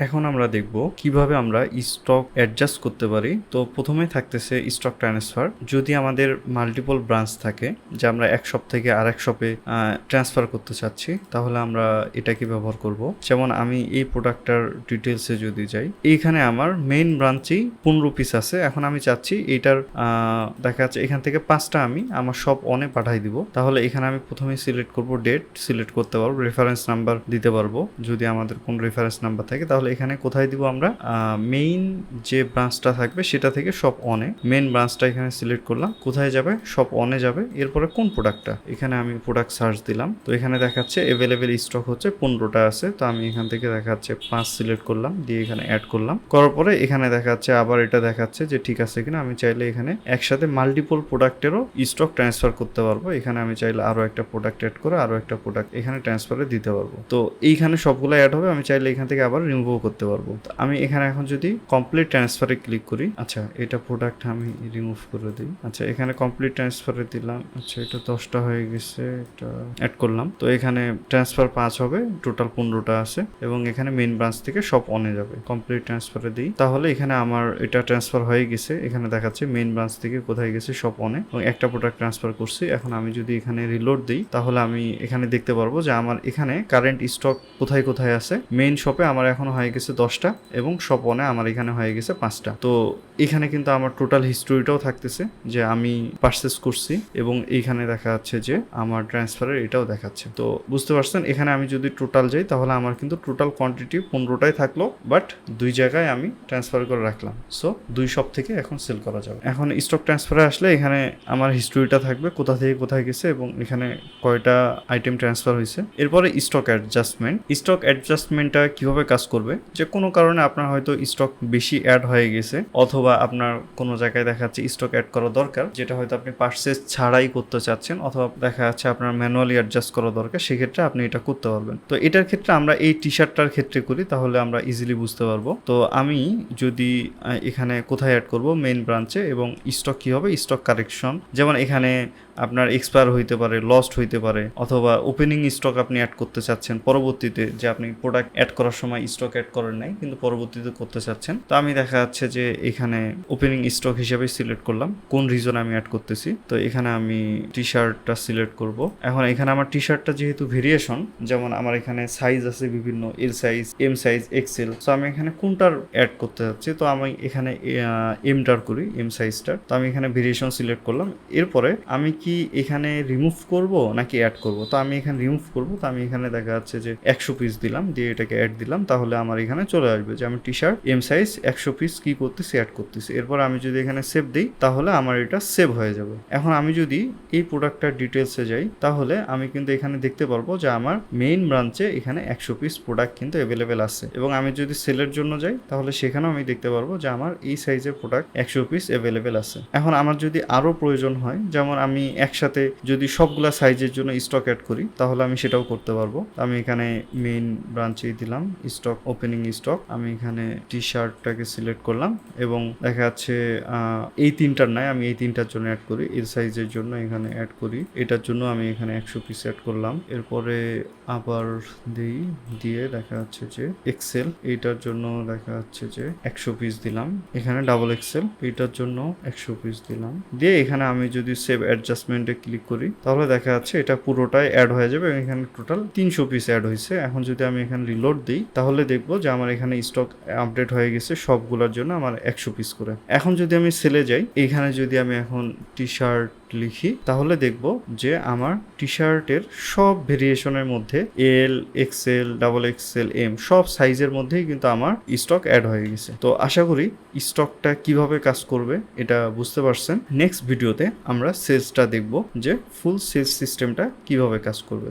এখন আমরা দেখব কিভাবে আমরা স্টক অ্যাডজাস্ট করতে পারি। তো প্রথমে থাকতেছে স্টক ট্রান্সফার। যদি আমাদের মাল্টিপল ব্রাঞ্চ থাকে, যে আমরা এক শপ থেকে আরেক শপে ট্রান্সফার করতে চাচ্ছি, তাহলে আমরা এটাকে ব্যবহার করব। যেমন আমি এই প্রোডাক্টটার ডিটেলসে যদি যাই, এইখানে আমার মেইন ব্রাঞ্চেই 15 পিস আছে। এখন আমি চাচ্ছি এইটার দেখা যাচ্ছে এখান থেকে 5টা আমি আমার শপ অনে পাঠাই দিব। তাহলে এখানে আমি প্রথমে সিলেক্ট করব, ডেট সিলেক্ট করতে পারবো, রেফারেন্স নাম্বার দিতে পারবো যদি আমাদের কোন রেফারেন্স নাম্বার থাকে। তাহলে এখানে কোথায় দিব আমরা, মেইন যে ব্রাঞ্চটা থাকবে সেটা থেকে শপ অনে, মেইন ব্রাঞ্চটা এখানে সিলেক্ট করলাম, কোথায় যাবে, শপ অনে যাবে। এরপরে কোন প্রোডাক্টটা, এখানে আমি প্রোডাক্ট সার্চ দিলাম। তো এখানে দেখাচ্ছে অ্যাভেলেবেল স্টক হচ্ছে 15টা আছে। তো আমি এখান থেকে দেখাচ্ছে 5 সিলেক্ট করলাম, দিয়ে এখানে অ্যাড করলাম। করার পরে এখানে দেখাচ্ছে আবার এটা দেখাচ্ছে যে ঠিক আছে কিনা। আমি চাইলে এখানে একসাথে মাল্টিপল প্রোডাক্টেরও স্টক ট্রান্সফার করতে পারবো। এখানে আমি চাইলে আরো একটা প্রোডাক্ট অ্যাড করে আরো একটা প্রোডাক্ট এখানে ট্রান্সফারে দিতে পারবো। তো এইখানে সবগুলো অ্যাড হবে। আমি চাইলে এখান থেকে আবার রিমুভ করতে পারবো। তো আমি এখানে এখন যদি কমপ্লিট ট্রান্সফারে ক্লিক করি, আচ্ছা এটা প্রোডাক্ট আমি রিমুভ করে দিই। আচ্ছা এখানে কমপ্লিট ট্রান্সফারে দিলাম। আচ্ছা এটা 10টা হয়ে গেছে, এটা অ্যাড করলাম। তো এখানে ট্রান্সফার 5 হবে, টোটাল 15টা আছে এবং এখানে মেইন ব্রাঞ্চ থেকে সব অনে যাবে। কমপ্লিট ট্রান্সফারে দিই, তাহলে এখানে আমার এটা ট্রান্সফার হয়ে গেছে। এখানে দেখাচ্ছে মেইন ব্রাঞ্চ থেকে কোথায় গেছে, সব অনে, এবং একটা প্রোডাক্ট ট্রান্সফার করছি। এখন আমি যদি এখানে রিলোড দিই, তাহলে আমি এখানে দেখতে পারবো যে আমার এখানে কারেন্ট স্টক কোথায় কোথায় আছে। মেইন শপে আমার এখন হয়ে গেছে 10টা এবং শপ অনে আমার এখানে হয়ে গেছে 5টা। তো এখানে কিন্তু আমার টোটাল হিস্টোরিটাও থাকতেছে যে আমি পারচেস করছি, এবং এইখানে দেখা যাচ্ছে যে আমার ট্রান্সফারের এটাও দেখাচ্ছে। তো বুঝতে পারছেন, এখানে আমি যদি টোটাল যাই তাহলে আমার কিন্তু টোটাল কোয়ান্টিটি 15টাই থাকলো, বাট 2 জায়গায় আমি ট্রান্সফার করে রাখলাম। সো 2 শপ থেকে এখন সেল করা যাবে। এখন স্টক ট্রান্সফারে আসলে এখানে আমার হিস্টোরিটা থাকবে, কোথা থেকে কোথায় গেছে এবং এখানে কয়টা আইটেম ট্রান্সফার হয়েছে। এরপরে স্টক অ্যাডজাস্টমেন্ট। স্টক অ্যাডজাস্টমেন্টটা কিভাবে কাজ করবে, যে কোনো কারণে আপনার হয়তো স্টক বেশি অ্যাড হয়ে গেছে, অথবা আপনার কোনো জায়গায় দেখা যাচ্ছে স্টক অ্যাড করা দরকার, যেটা হয়তো আপনি পারচেস ছাড়াই করতে চাচ্ছেন, অথবা দেখা যাচ্ছে আপনার ম্যানুয়ালি অ্যাডজাস্ট করা দরকার, সেক্ষেত্রে আপনি এটা করতে পারবেন। তো এটার ক্ষেত্রে আমরা এই টি শার্টটার ক্ষেত্রে করি, তাহলে আমরা ইজিলি বুঝতে পারবো। তো আমি যদি এখানে কোথায় অ্যাড করব, মেইন ব্রাঞ্চে, এবং স্টক কী হবে, স্টক কারেকশন। যেমন এখানে আপনার এক্সপায়ার হইতে পারে, লস্ট হইতে পারে, অথবা ওপেনিং স্টক আপনি অ্যাড করতে চাচ্ছেন পরবর্তীতে, যে আপনি প্রোডাক্ট অ্যাড করার সময় স্টক অ্যাড করেন নাই কিন্তু পরবর্তীতে করতে চাচ্ছেন। তো আমি দেখা যাচ্ছে যে এখানে ওপেনিং স্টক হিসেবে সিলেক্ট করলাম কোন রিজনে আমি অ্যাড করতেছি। তো এখানে আমি টি শার্টটা সিলেক্ট করব। এখন এখানে আমার টি শার্টটা যেহেতু ভেরিয়েশন, যেমন আমার এখানে সাইজ আছে বিভিন্ন, L size, M size, XL. তো আমি এখানে কোনটার অ্যাড করতে চাচ্ছি, তো আমি এখানে এমটার করি, এম সাইজটার। তো আমি এখানে ভেরিয়েশন সিলেক্ট করলাম। এরপরে আমি কি এখানে রিমুভ করব নাকি অ্যাড করব, তো আমি এখানে রিমুভ করব। তো আমি এখানে দেখা যাচ্ছে যে 100 পিস দিলাম, দিয়ে এটাকে অ্যাড দিলাম। তাহলে আমার এখানে চলে আসবে যে আমি T shirt M size 100 piece কি করতেছি, অ্যাড করতেছি। এরপর আমি যদি এখানে সেভ দিই, তাহলে আমার এটা সেভ হয়ে যাবে। এখন আমি যদি এই প্রোডাক্টটার ডিটেলসে যাই, তাহলে আমি কিন্তু এখানে দেখতে পারবো যে আমার মেইন ব্রাঞ্চে এখানে 100 পিস প্রোডাক্ট কিন্তু অ্যাভেলেবেল আছে। এবং আমি যদি সেলের জন্য যাই, তাহলে সেখানেও আমি দেখতে পারবো যে আমার এই সাইজের প্রোডাক্ট 100 পিস অ্যাভেলেবেল আছে। এখন আমার যদি আরো প্রয়োজন হয়, যেমন আমি একসাথে যদি সবগুলা সাইজের জন্য স্টক অ্যাড করি, তাহলে আমি সেটাও করতে পারবো। আমি এখানে মেইন ব্রাঞ্চেই দিলাম স্টক, ওপেনিং স্টক। আমি এখানে টি শার্টটাকে সিলেক্ট করলাম, এবং দেখা যাচ্ছে এই তিনটার নাই, আমি এই তিনটার জন্য অ্যাড করি। এর সাইজের জন্য এখানে অ্যাড করি, এটার জন্য আমি এখানে 100 পিস অ্যাড করলাম। এরপরে আবার দিয়ে দেখা যাচ্ছে যে এক্সেল, এইটার জন্য দেখা যাচ্ছে যে 100 পিস দিলাম। এখানে ডাবল এক্সেল, এইটার জন্য 100 পিস দিলাম। দিয়ে এখানে আমি যদি সেভ অ্যাডজাস্টমেন্টে ক্লিক করি, তাহলে দেখা যাচ্ছে এটা পুরোটাই অ্যাড হয়ে যাবে। এখানে টোটাল 300 পিস অ্যাড হয়েছে। এখন যদি আমি এখানে রিলোড দিই, তাহলে দেখবো যে আমার এখানে স্টক আপডেট হয়ে গেছে সবগুলোর জন্য আমার 100 পিস করে। এখন যদি আমি সেলে যাই, এখানে যদি আমি এখন টি শার্ট লিখি, তাহলে দেখব যে আমার টি শার্টের সব ভেরিয়েশনের মধ্যে এল, এক্সেল, ডাবল এক্সেল, এম সব সাইজের মধ্যেই কিন্তু আমার স্টক অ্যাড হয়ে গেছে। তো আশা করি স্টকটা কিভাবে কাজ করবে এটা বুঝতে পারছেন। নেক্সট ভিডিওতে আমরা সেলসটা দেখব যে ফুল সেলস সিস্টেমটা কিভাবে কাজ করবে।